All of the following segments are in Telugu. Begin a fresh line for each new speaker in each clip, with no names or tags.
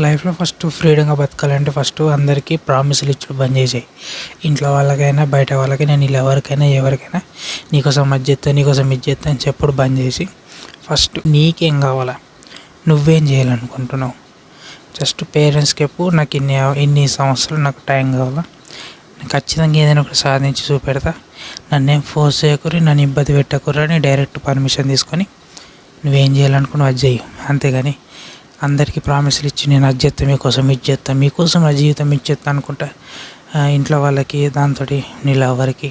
లైఫ్లో ఫస్ట్ ఫ్రీడంగా బతకాలంటే ఫస్ట్ అందరికీ ప్రామిసులు ఇచ్చుడు బంద్ చేసేయి. ఇంట్లో వాళ్ళకైనా బయట వాళ్ళకి నేను ఇలా ఎవరికైనా నీకోసం అది చేస్తా నీకోసం ఇది చేస్తా అని చెప్పుడు బంద్ చేసి ఫస్ట్ నీకేం కావాలా, నువ్వేం చేయాలనుకుంటున్నావు, జస్ట్ పేరెంట్స్కి చెప్పు నాకు ఇన్ని సంవత్సరాలు నాకు టైం కావాలా, నేను ఖచ్చితంగా ఏదైనా ఒకటి సాధించి చూపెడతా, నన్నేం ఫోర్స్ చేయకుర్రి, నన్ను ఇబ్బంది పెట్టకుర్రి అని డైరెక్ట్ పర్మిషన్ తీసుకొని నువ్వేం చేయాలనుకున్నావు అది చెయ్యి. అంతేగాని అందరికీ ప్రామిసులు ఇచ్చి నేను అది చేస్తా మీకోసం ఇది చేస్తా మీకోసం నా జీవితం ఇచ్చేస్తా అనుకుంటా ఇంట్లో వాళ్ళకి దాంతో నీ లవర్కి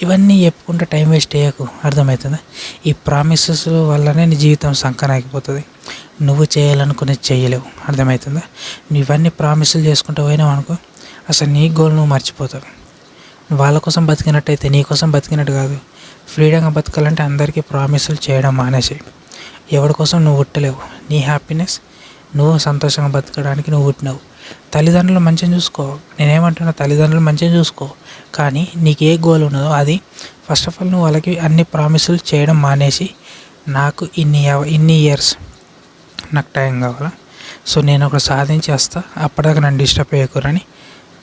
ఇవన్నీ చెప్పుకుంటే టైం వేస్ట్ చేయకు. అర్థమవుతుందా? ఈ ప్రామిసెస్ వల్లనే నీ జీవితం సంకనాగిపోతుంది. నువ్వు చేయాలనుకునేది చేయలేవు. అర్థమవుతుందా? నువ్వు ఇవన్నీ ప్రామిసులు చేసుకుంటూ పోయినావు అనుకో, అసలు నీ గోల్ నువ్వు మర్చిపోతావు. వాళ్ళ కోసం బతికినట్టయితే నీ కోసం బతికినట్టు కాదు. ఫ్రీడంగా బతకాలంటే అందరికీ ప్రామిసులు చేయడం మానేసి, ఎవరి కోసం నువ్వు పుట్టలేవు. నీ హ్యాపీనెస్ నువ్వు సంతోషంగా బతకడానికి నువ్వు పుట్టినావు. తల్లిదండ్రులు మంచిగా చూసుకో. నేనేమంటున్నా, తల్లిదండ్రులు మంచిగా చూసుకో, కానీ నీకు ఏ గోల్ ఉన్నదో అది ఫస్ట్ ఆఫ్ ఆల్ నువ్వు వాళ్ళకి అన్ని ప్రామిసులు చేయడం మానేసి, నాకు ఇన్ని ఇయర్స్ నాకు టైం కావాలా, సో నేను ఒకటి సాధించి వస్తా, అప్పటిదాకా నన్ను డిస్టర్బ్ చేయకూరని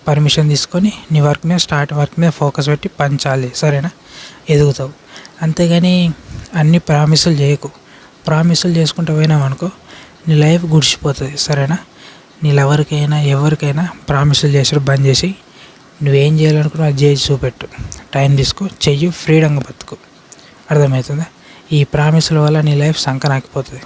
పర్మిషన్ తీసుకొని నీ వర్క్ మీద ఫోకస్ పెట్టి పంచాలి. సరేనా? ఎదుగుతావు. అంతేగాని అన్ని ప్రామిసులు చేయకు. ప్రామిసులు చేసుకుంటూ పోయినావు అనుకో నీ లైఫ్ గుడిచిపోతుంది. సరేనా? నీ ఎవరికైనా ప్రామిసులు చేసుడు బంద్ చేసి నువ్వేం చేయాలనుకున్నావు అది చేసి చూపెట్టు. టైం తీసుకో, చెయ్యి, ఫ్రీడంగా బతుకు. అర్థమవుతుందా? ఈ ప్రామిసుల వల్ల నీ లైఫ్ సంకనాకిపోతుంది.